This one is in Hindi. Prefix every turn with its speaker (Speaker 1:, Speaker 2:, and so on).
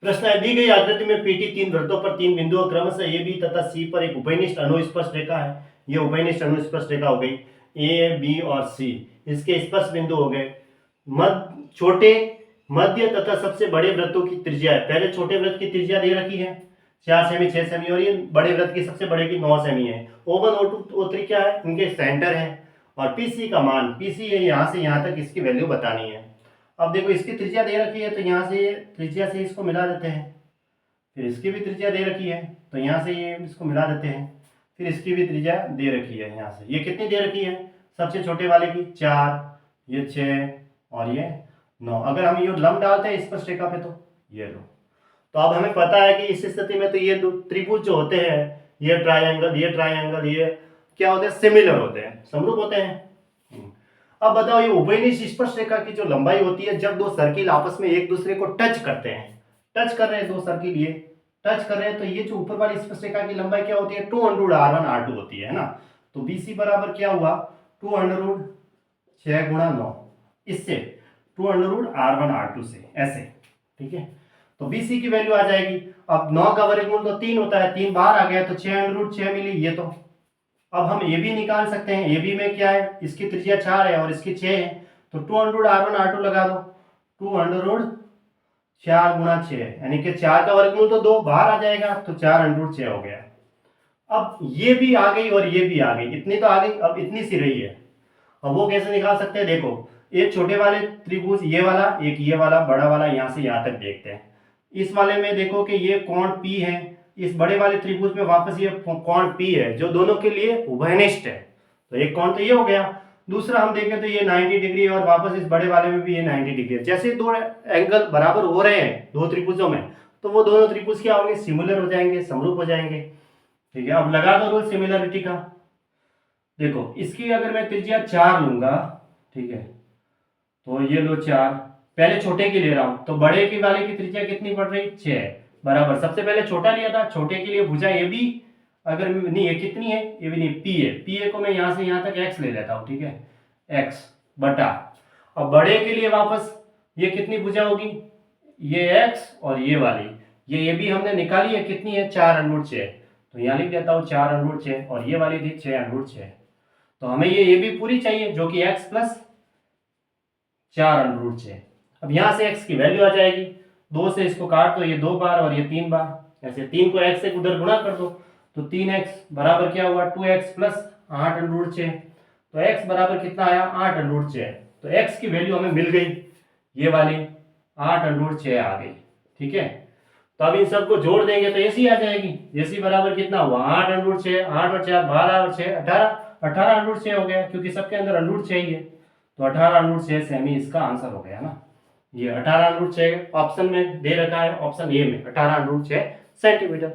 Speaker 1: प्रश्न है, दी गई आकृति में पीटी तीन वृत्तों पर तीन बिंदुओं क्रमशः ए बी तथा सी पर एक उभयनिष्ठ अनुस्पर्श रेखा है। ये उभयनिष्ठ अनुस्पर्श रेखा हो गई, ए बी और सी इसके स्पर्श बिंदु हो गए। छोटे, मध्य तथा सबसे बड़े वृत्तों की त्रिज्या है। पहले छोटे वृत्त की त्रिज्या दे रखी है 4 सेमी 6 सेमी, और ये बड़े वृत्त की सबसे बड़े की 9 सेमी है। O1 O2 O3 क्या है, इनके सेंटर है। और पीसी का मान, पीसी है यहाँ से यहाँ तक, इसकी वैल्यू बतानी है। अब देखो इसकी त्रिज्या दे रखी है तो यहाँ से त्रिज्या से इसको मिला देते हैं, फिर इसकी भी त्रिज्या दे रखी है तो यहाँ से ये इसको मिला देते हैं, फिर इसकी भी त्रिज्या दे रखी है यहाँ से। ये कितनी दे रखी है, सबसे छोटे वाले की 4, ये 6 और ये 9। अगर हम ये लंब डालते हैं स्पर्श रेखा पे तो ये लो। तो अब हमें पता है कि इस स्थिति में तो ये दो त्रिभुज जो होते हैं, ये ट्रायंगल ये क्या होते हैं, सिमिलर होते हैं, समरूप होते हैं। अब बताओ ये उभयनिष्ठ स्पर्श रेखा की जो लंबाई होती है, जब दो सर्किल आपस में एक दूसरे को टच करते हैं, टच कर रहे हैं दो सर्किल, ये टच कर रहे हैं, तो ये जो ऊपर वाली स्पर्श रेखा की लंबाई क्या होती है, 2√r1r2 होती है ना। तो BC बराबर क्या हुआ, 2√6 गुणा 9, इससे 2√r1r2 से ऐसे, ठीक है। तो BC की वैल्यू आ जाएगी। अब 9 का वर्गमूल तो 3 होता है, 3 बाहर आ गया तो 6√6 मिली ये। तो अब हम ये भी निकाल सकते हैं, ये भी में क्या है, इसकी त्रिज्या 4 है और इसकी 6 है, तो 2√r1r2 लगा दो, 2√4 गुणा 6, यानी कि 4 का वर्गमूल तो 2 बाहर आ जाएगा, तो 4√6 हो गया। अब ये भी आ गई और ये भी आ गई, इतनी तो आ गई, अब इतनी सी रही है। अब वो कैसे निकाल सकते हैं, देखो एक छोटे वाले त्रिभुज ये वाला, एक ये वाला बड़ा वाला, यहाँ से यहाँ तक देखते हैं। इस वाले में देखो कि ये कोण P है, इस बड़े वाले त्रिभुज में वापस ये कोण P है, जो दोनों के लिए उभयनिष्ठ है। तो एक कोण तो ये हो गया, दूसरा हम देखें तो ये 90 डिग्री और वापस इस बड़े वाले में भी ये 90 डिग्री है। जैसे दो एंगल बराबर हो रहे हैं दो त्रिभुजों में, तो वो दोनों त्रिभुज क्या होंगे, सिमिलर हो जाएंगे, समरूप हो जाएंगे, ठीक है। अब लगा दो रूल सिमिलरिटी का। देखो इसकी अगर मैं त्रिज्या 4 लूंगा, ठीक है, तो ये लो 4, पहले छोटे की ले रहा हूं, तो बड़े की वाले की त्रिज्या कितनी पड़ रही, 6 बराबर। सबसे पहले छोटा लिया था, छोटे के लिए भुजा ये भी, अगर नहीं ये कितनी है, ये भी नहीं, P है, PA को मैं यहां से यहां तक x ले लेता हूं, ठीक है, x बटा। अब बड़े के लिए वापस ये कितनी भुजा होगी, ये x और ये वाली, ये भी हमने निकाली है, कितनी है, 4√6, तो यहाँ लिख देता हूँ 4√6, और ये वाली थी 6√6। तो हमें ये भी पूरी चाहिए, जो कि x प्लस 4√6। अब यहाँ से x की वैल्यू आ जाएगी, 2 से इसको काट दो, ये 2 बार और ये 3 बार, ऐसे 3 को x से उधर गुणा कर दो, तो 3x बराबर क्या हुआ, 2x प्लस 8√6। तो x बराबर कितना आया, 8√6। तो x की वैल्यू हमें मिल गई, ये वाली 8√6 आ गई, ठीक है। तो अब इन सबको जोड़ देंगे तो ऐसी आ जाएगी, ऐसी बराबर कितना हुआ, 8√6, 8 और 4 12 और 6 18, 18√6 हो गया, क्योंकि सबके अंदर √6 ही है, तो 18√6 सेमी इसका आंसर हो गया ना। ये 18√6 ऑप्शन में दे रखा है, ऑप्शन ए में 18√6 सेंटीमीटर।